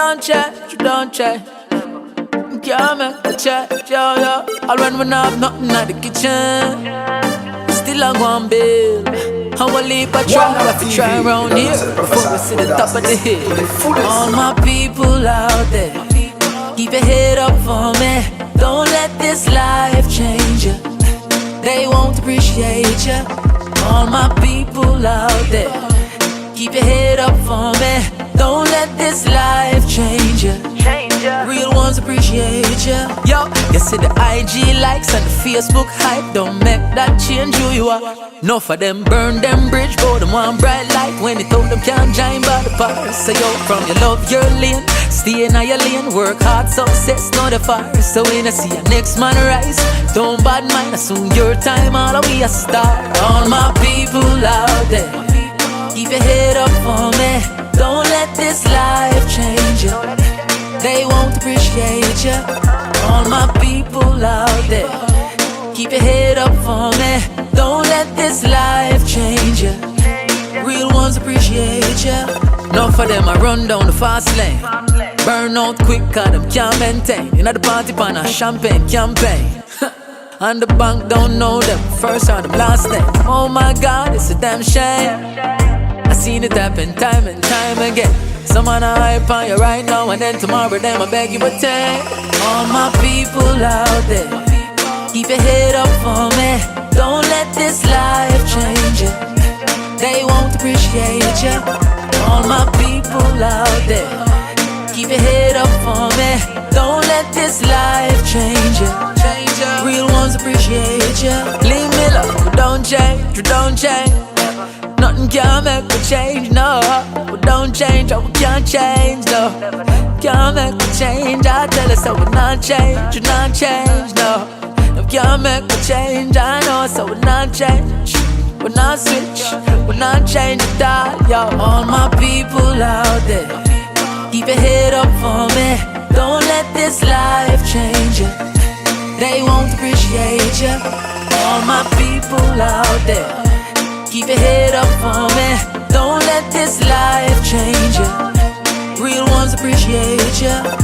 can't change, you don't change. Can't make a change, yo, yo. All when we not have nothing in the kitchen, still I go and build. How I leap a try, I have to try around here before we see the top of the hill. All my people out there, keep your head up for me. Don't let this life change you. They won't appreciate you. All my people out there, keep your head up for me. Don't let this life change you. Real ones appreciate you. Yo, you see the IG likes and the Facebook hype. Don't make that change who you are. Enough of them burn them bridge, but them one bright light. When they told them can't join by the power. So yo, from your love your lane, stay in your lane. Work hard, success not the fire. So when I see your next man rise, don't bad mind, soon your time all the way a start. All my people out there, keep your head up for me. Don't let this life change you. They won't appreciate you. All my people out there, keep your head up for me. Don't let this life change you. Real ones appreciate you. Enough of them I run down the fast lane, burn out quick cause them can't maintain. You know the party pan a champagne campaign. And the bank don't know them first or them last name. Oh my God, it's a damn shame. I seen it happen time and time again. Some man a hype on you right now, and then tomorrow them I beg you attend. All my people out there, keep your head up for me. Don't let this life change you. They won't appreciate you. All my people out there, keep your head up for me. Don't let this life change you. Real ones appreciate you. Leave me alone, we don't change, we don't change. Nothing can make me change, no. We don't change, we can't change, no. Can't make me change, I tell us so we not change, we not change, no. No can't make me change, I know, so we not change. We not switch, we not change at all, yo. All my people out there, keep your head up for me. Don't let this life change you. They won't appreciate you. All my people out there, keep your head up for me. Don't let this life change you. Real ones appreciate you.